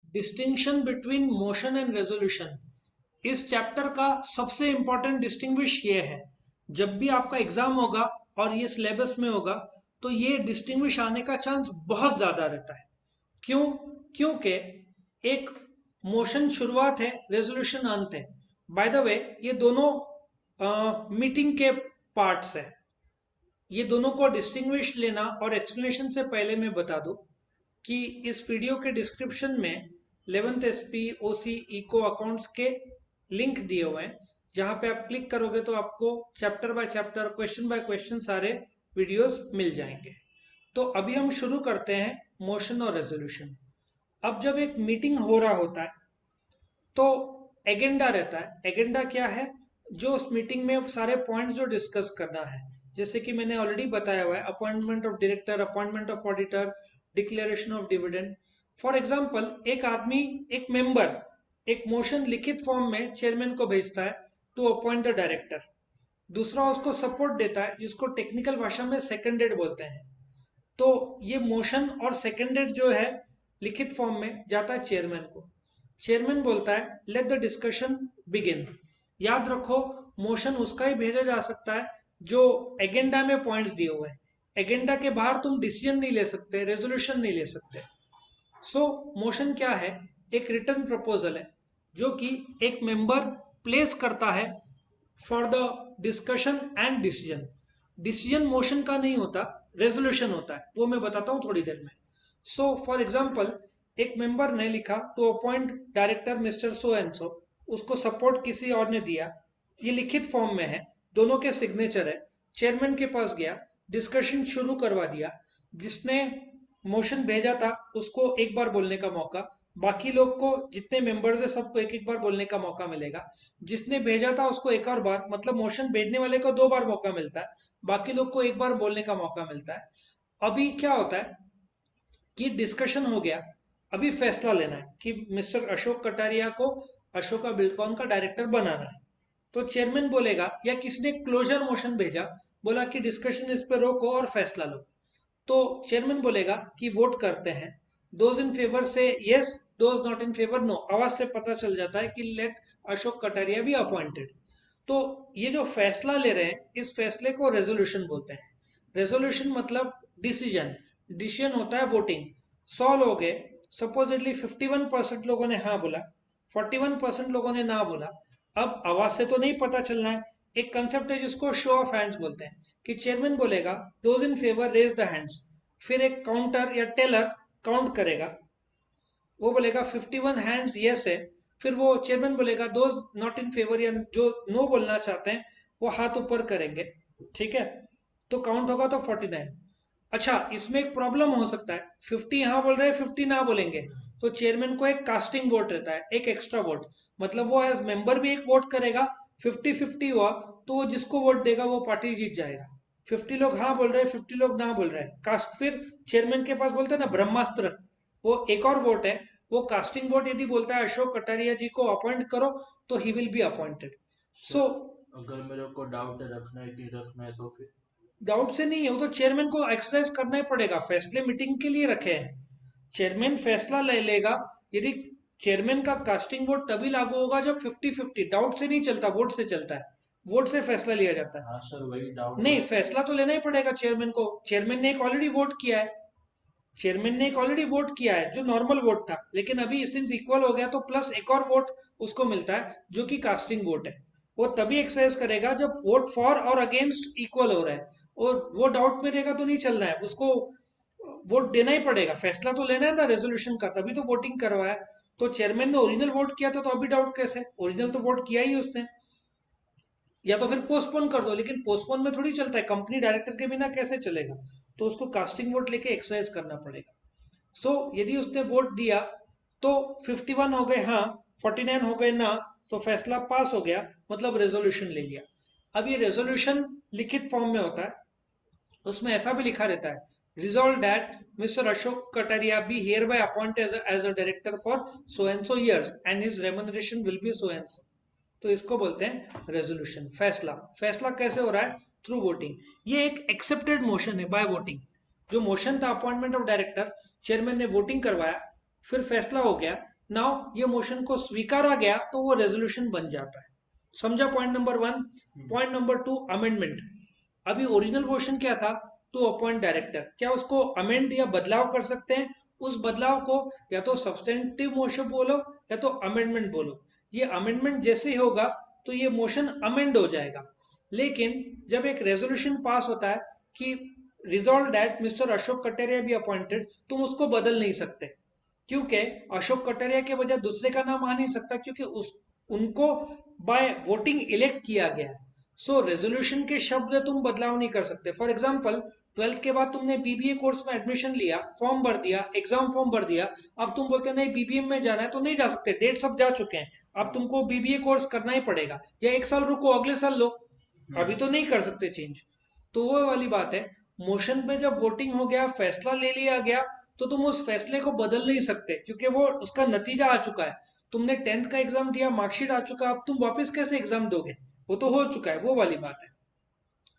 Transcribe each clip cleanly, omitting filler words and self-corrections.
Distinction between motion and resolution. इस chapter का सबसे इंपॉर्टेंट डिस्टिंग्विश ये है, जब भी आपका एग्जाम होगा और ये सिलेबस में होगा तो ये डिस्टिंग्विश आने का चांस बहुत ज्यादा रहता है। क्यों? क्योंकि एक मोशन शुरुआत है, रेजोल्यूशन अंत है। बाय द वे ये दोनों मीटिंग के पार्ट्स है। ये दोनों को डिस्टिंग्विश लेना और एक्सप्लेनेशन से पहले मैं बता दूं कि इस वीडियो के डिस्क्रिप्शन में 11th एसपी ओसी इको अकाउंट्स के लिंक दिए हुए हैं, जहां पे आप क्लिक करोगे तो आपको chapter by chapter, question by question सारे वीडियोस मिल जाएंगे। तो अभी हम शुरू करते हैं मोशन और रेजोल्यूशन। अब जब एक मीटिंग हो रहा होता है तो एजेंडा रहता है। एजेंडा क्या है? जो उस मीटिंग में सारे पॉइंट जो डिस्कस करना है, जैसे कि मैंने ऑलरेडी बताया हुआ है, appointment of director, appointment of auditor, declaration of dividend. For example, एक आदमी, एक मेंबर एक मोशन लिखित फॉर्म में चेयरमैन को भेजता है टू अपॉइंट द डायरेक्टर। दूसरा उसको सपोर्ट देता है, जिसको टेक्निकल भाषा में सेकेंडेड बोलते हैं। तो ये मोशन और सेकेंडेड जो है लिखित फॉर्म में जाता है चेयरमैन को। चेयरमैन बोलता है लेट द डिस्कशन बिगिन। याद रखो, मोशन उसका ही भेजा जा सकता है जो एजेंडा में पॉइंट्स दिए हुए हैं। एजेंडा के बाहर तुम डिसीजन नहीं ले सकते, रेजोल्यूशन नहीं ले सकते। सो मोशन क्या है? एक रिटर्न प्रपोजल है जो कि एक मेंबर प्लेस करता है for the discussion and decision. Decision motion का नहीं होता, रेजोल्यूशन होता है, वो मैं बताता हूं थोड़ी देर में। सो फॉर एग्जाम्पल, एक मेंबर ने लिखा to appoint director mister so and so, उसको सपोर्ट किसी और ने दिया, ये लिखित फॉर्म में है, दोनों के सिग्नेचर है। चेयरमैन के पास गया, डिस्कशन शुरू करवा दिया। जिसने मोशन भेजा था उसको एक बार बोलने का मौका, बाकी लोग को, जितने मेंबर्स है सबको एक एक बार बोलने का मौका मिलेगा। जिसने भेजा था उसको एक और बार, मतलब मोशन भेजने वाले को दो बार मौका मिलता है, बाकी लोग को एक बार बोलने का मौका मिलता है। अभी क्या होता है कि डिस्कशन हो गया, अभी फैसला लेना है कि मिस्टर अशोक कटारिया को अशोका बिल्डकॉन का डायरेक्टर बनाना है। तो चेयरमैन बोलेगा, या किसने क्लोजर मोशन भेजा, बोला कि डिस्कशन इस पे रोको और फैसला लो, तो चेयरमैन बोलेगा कि वोट करते हैं। Those in favour say yes, those not in favour no. आवाज से पता चल जाता है कि लेट अशोक कटारिया भी अपॉइंटेड। तो ये जो फैसला ले रहे हैं, इस फैसले को रेजोल्यूशन बोलते हैं। रेजोल्यूशन मतलब डिसीजन। डिसीजन होता है वोटिंग। 100 लोग हैं, सपोजिटली 51% लोगों ने हाँ बोला, 41% लोगों ने ना बोला। अब आवाज से तो नहीं पता चलना है, एक कंसेप्ट है जिसको शो ऑफ हैंड्स बोलते हैं, कि चेयरमैन बोलेगा those in favour raise the hands, फिर एक काउंटर या टेलर काउंट करेगा, वो बोलेगा 51 हैंड्स यस है, फिर वो चेयरमैन बोलेगा दोज नॉट इन फेवर, या जो नो बोलना चाहते हैं वो हाथ ऊपर करेंगे। ठीक है, तो काउंट होगा तो 49। अच्छा, इसमें एक प्रॉब्लम हो सकता है, 50 हाँ बोल रहे हैं, 50 ना बोलेंगे, तो चेयरमैन को एक कास्टिंग वोट रहता है, एक एक्स्ट्रा वोट। मतलब वो एज मेंबर भी एक वोट करेगा। 50-50 हुआ तो वो जिसको वोट देगा वो पार्टी जीत जाएगा। 50 लोग हाँ बोल रहे हैं, 50 लोग ना बोल रहे हैं, कास्ट। फिर चेयरमैन के पास बोलते हैं ना ब्रह्मास्त्र, वो एक और वोट है, वो कास्टिंग वोट। यदि बोलता है अशोक कटारिया जी को अपॉइंट करो, तो ही विल बी अपॉइंटेड। सो अगर मेरे को डाउट है रखना है कि रखना है तो फिर। डाउट से नहीं है, वो तो चेयरमैन को एक्सरसाइज करना ही पड़ेगा, फैसले मीटिंग के लिए रखे हैं। चेयरमैन फैसला ले लेगा। यदि चेयरमैन का कास्टिंग वोट तभी लागू होगा जब 50-50, डाउट से नहीं चलता, वोट से चलता है। वोट से फैसला लिया जाता हाँ है। सर, वही डाउट नहीं, है। फैसला तो लेना ही पड़ेगा चेयरमैन को। चेयरमैन ने एक ऑलरेडी वोट किया है, चेयरमैन ने एक ऑलरेडी वोट किया है जो नॉर्मल वोट था, लेकिन अभी सिंस इक्वल हो गया तो प्लस एक और वोट उसको मिलता है जो कि कास्टिंग वोट है। वो तभी एक्सरसाइज करेगा जब वोट फॉर और अगेंस्ट इक्वल हो रहा है, और वो डाउट में रहेगा तो नहीं चलना है उसको, वोट देना ही पड़ेगा। फैसला तो लेना है ना रेजोल्यूशन का, तभी तो वोटिंग करवाया। तो चेयरमैन ने ओरिजिनल वोट किया था, तो अभी डाउट कैसे? ओरिजिनल तो वोट किया ही उसने। या तो फिर पोस्टपोन कर दो, लेकिन पोस्टपोन में थोड़ी चलता है, कंपनी डायरेक्टर के बिना कैसे चलेगा? तो उसको कास्टिंग वोट लेके एक्सरसाइज करना पड़ेगा। सो यदि उसने वोट दिया तो 51 हो गए हाँ, 49 हो गए ना, तो फैसला पास हो गया, मतलब रेजोल्यूशन ले लिया। अब ये रेजोल्यूशन लिखित फॉर्म में होता है, उसमें ऐसा भी लिखा रहता है, resolve that mister Ashok Kataria be hereby appoint as a director for so and so years and his remuneration will be so and so. तो इसको बोलते हैं रेजोल्यूशन। फैसला, फैसला कैसे हो रहा है? Through voting. ये एक एक्सेप्टेड मोशन है बाय वोटिंग। जो मोशन था अपॉइंटमेंट ऑफ डायरेक्टर, चेयरमैन ने वोटिंग करवाया, फिर फैसला हो गया, नाउ ये मोशन को स्वीकारा गया तो वो रेजोल्यूशन बन जाता है। समझा point number 1। Point number 2, amendment. अभी ओरिजिनल मोशन क्या था, टू अपॉइंट डायरेक्टर, क्या उसको अमेंड या बदलाव कर सकते हैं? उस बदलाव को या तो सब्सटेंटिव मोशन बोलो या तो अमेंडमेंट बोलो। ये अमेंडमेंट जैसे ही होगा तो ये मोशन अमेंड हो जाएगा। लेकिन जब एक रेजोल्यूशन पास होता है कि resolve that mister Ashok Kataria be appointed, तुम उसको बदल नहीं सकते, क्योंकि अशोक कटारिया के बजाय दूसरे का नाम आ नहीं सकता, क्योंकि उस उनको बाय वोटिंग इलेक्ट किया गया है। सो रेजोल्यूशन के शब्द में तुम बदलाव नहीं कर सकते। फॉर एग्जाम्पल, 12th के बाद तुमने बीबीए कोर्स में एडमिशन लिया, फॉर्म भर दिया, एग्जाम फॉर्म भर दिया, अब तुम बोलते नहीं बीबीए में जाना है, तो नहीं जा सकते, डेट सब जा चुके हैं, अब तुमको बीबीए कोर्स करना ही पड़ेगा, या एक साल रुको अगले साल लो, अभी तो नहीं कर सकते चेंज। तो वो वाली बात है, मोशन पे जब वोटिंग हो गया, फैसला ले लिया गया, तो तुम उस फैसले को बदल नहीं सकते, क्योंकि वो उसका नतीजा आ चुका है। तुमने 10th का एग्जाम दिया, मार्कशीट आ चुका है, अब तुम वापस कैसे एग्जाम दोगे? वो तो हो चुका है, वो वाली बात है।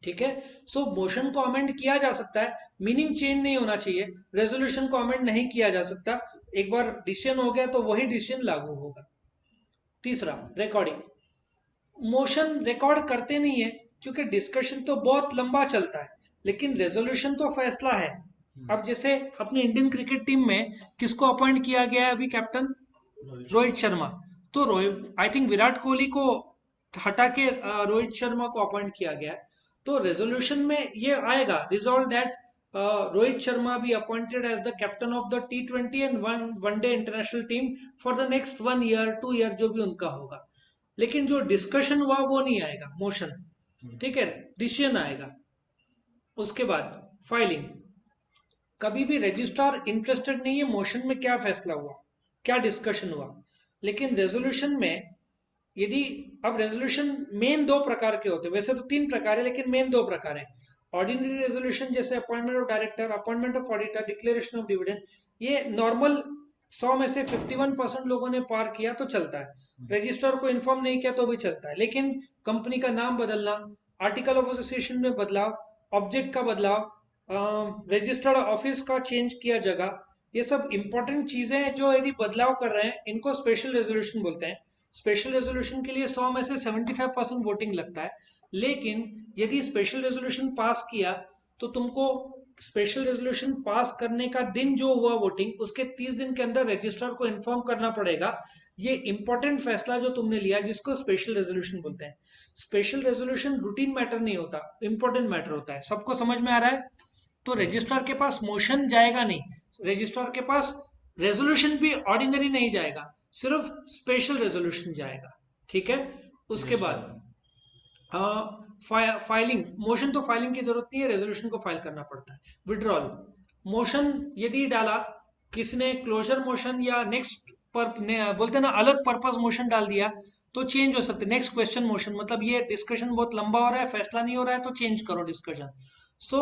ठीक है। सो मोशन को अमेंड किया जा सकता है, मीनिंग चेंज नहीं होना चाहिए। रेजोल्यूशन को अमेंड नहीं किया जा सकता, एक बार डिसीजन हो गया तो वही डिसीजन लागू होगा। तीसरा, रिकॉर्डिंग। मोशन रिकॉर्ड करते नहीं है, क्योंकि डिस्कशन तो बहुत लंबा चलता है, लेकिन रेजोल्यूशन तो फैसला है। अब जैसे अपनी इंडियन क्रिकेट टीम में किसको अपॉइंट किया गया है अभी कैप्टन? रोहित शर्मा। तो रोहित, आई थिंक विराट कोहली को हटा के रोहित शर्मा को अपॉइंट किया गया है। तो रेजोल्यूशन में ये आएगा, resolve that Rohit Sharma be appointed as the captain of the T20 and one day international team for the next 1 year 2 year, जो भी उनका होगा। लेकिन जो डिस्कशन हुआ वो नहीं आएगा मोशन, ठीक है, डिसीजन आएगा। उसके बाद फाइलिंग। कभी भी रजिस्ट्रार इंटरेस्टेड नहीं है मोशन में क्या फैसला हुआ, क्या डिस्कशन हुआ। लेकिन रेजोल्यूशन में यदि, अब रेजोल्यूशन मेन 2 प्रकार के होते हैं, वैसे तो 3 प्रकार है लेकिन मेन 2 प्रकार है। ऑर्डिनरी रेजोल्यूशन जैसे appointment of director, appointment of auditor, declaration of dividend, ये नॉर्मल 100 में से 51% लोगों ने पार किया तो चलता है, रजिस्ट्रार को इन्फॉर्म नहीं किया तो भी चलता है। लेकिन कंपनी का नाम बदलना, आर्टिकल ऑफ एसोसिएशन में बदलाव, ऑब्जेक्ट का बदलाव, रजिस्टर्ड ऑफिस का चेंज किया जगह, ये सब इंपॉर्टेंट चीजें हैं जो यदि बदलाव कर रहे हैं, इनको स्पेशल रेजोल्यूशन बोलते हैं। स्पेशल रेजोल्यूशन के लिए 100 में से 75% वोटिंग लगता है। लेकिन यदि स्पेशल रेजोल्यूशन पास किया तो तुमको स्पेशल रेजोल्यूशन पास करने का दिन जो हुआ वोटिंग, उसके 30 दिन के अंदर रजिस्ट्रार को इन्फॉर्म करना पड़ेगा ये इंपॉर्टेंट फैसला जो तुमने लिया, जिसको स्पेशल रेजोल्यूशन बोलते हैं। स्पेशल रेजोल्यूशन रूटीन मैटर नहीं होता, इंपॉर्टेंट मैटर होता है। सबको समझ में आ रहा है? तो रजिस्ट्रार के पास मोशन जाएगा नहीं, रजिस्ट्रार के पास रेजोल्यूशन भी ऑर्डिनरी नहीं जाएगा, सिर्फ स्पेशल रेजोल्यूशन जाएगा। ठीक है। उसके बाद फाइलिंग। मोशन तो फाइलिंग की जरूरत नहीं है, रेजोल्यूशन को फाइल करना पड़ता है। विड्रॉल। मोशन यदि डाला किसी ने, क्लोजर मोशन या नेक्स्ट पर बोलते ना अलग पर्पस मोशन डाल दिया तो चेंज हो सकते। नेक्स्ट क्वेश्चन मोशन, मतलब ये डिस्कशन बहुत लंबा हो रहा है, फैसला नहीं हो रहा है, तो चेंज करो डिस्कशन। सो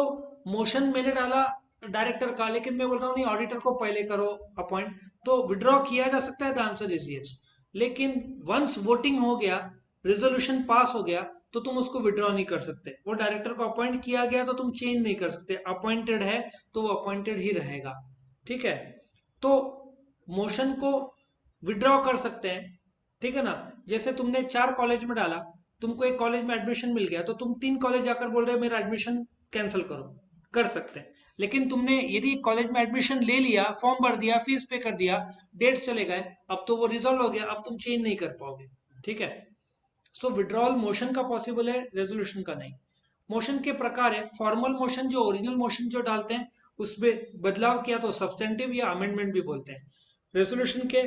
मोशन मैंने डाला डायरेक्टर का, लेकिन मैं बोल रहा हूँ नहीं ऑडिटर को पहले करो अपॉइंट, तो विड्रॉ किया जा सकता है। The answer is yes. लेकिन वंस वोटिंग हो गया, रेजोल्यूशन पास हो गया, तो तुम उसको विड्रॉ नहीं कर सकते। वो डायरेक्टर को अपॉइंट किया गया तो तुम चेंज नहीं कर सकते, अपॉइंटेड है तो वो अपॉइंटेड ही रहेगा। ठीक है। तो मोशन को विड्रॉ कर सकते हैं, ठीक है ना। जैसे तुमने 4 कॉलेज में डाला, तुमको एक कॉलेज में एडमिशन मिल गया, तो तुम 3 कॉलेज जाकर बोल रहे हो मेरा एडमिशन कैंसिल करो, कर सकते हैं। लेकिन तुमने यदि कॉलेज में एडमिशन ले लिया, फॉर्म भर दिया, फीस पे कर दिया, डेट्स चले गए, अब तो वो रिजॉल्व हो गया, अब तुम चेंज नहीं कर पाओगे। ठीक है। सो विड्रॉल मोशन का पॉसिबल है, रेजोल्यूशन का नहीं। मोशन के प्रकार है, फॉर्मल मोशन जो ओरिजिनल मोशन जो डालते हैं उसमें बदलाव किया तो सब्सटेंटिव या अमेंडमेंट भी बोलते हैं। रेजोल्यूशन के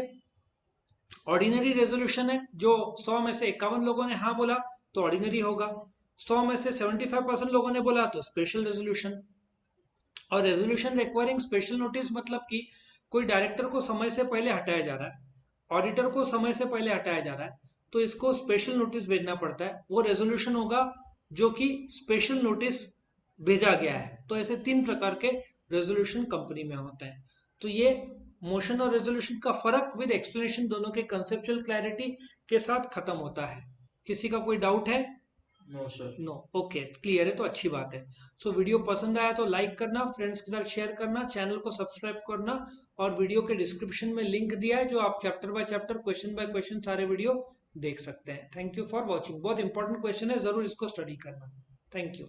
ऑर्डिनरी रेजोल्यूशन है, जो 100 में से 51 लोगों ने हाँ बोला तो ऑर्डिनरी होगा, 100 में से 75% लोगों ने बोला तो स्पेशल रेजोल्यूशन। और रेजोल्यूशन रिक्वायरिंग स्पेशल नोटिस, मतलब कि कोई डायरेक्टर को समय से पहले हटाया जा रहा है, ऑडिटर को समय से पहले हटाया जा रहा है, तो इसको स्पेशल नोटिस भेजना पड़ता है। वो रेजोल्यूशन होगा जो कि स्पेशल नोटिस भेजा गया है। तो ऐसे 3 प्रकार के रेजोल्यूशन कंपनी में होते हैं। तो ये मोशन और रेजोल्यूशन का फर्क विद एक्सप्लेनेशन दोनों के कंसेप्चुअल क्लैरिटी के साथ खत्म होता है। किसी का कोई डाउट है? No sir. No, okay, clear है, तो अच्छी बात है। सो वीडियो पसंद आया तो लाइक करना, फ्रेंड्स के साथ शेयर करना, चैनल को सब्सक्राइब करना, और वीडियो के डिस्क्रिप्शन में लिंक दिया है जो आप chapter by chapter, question by question सारे वीडियो देख सकते हैं। Thank you for watching. बहुत इंपॉर्टेंट क्वेश्चन है, जरूर इसको स्टडी करना। Thank you.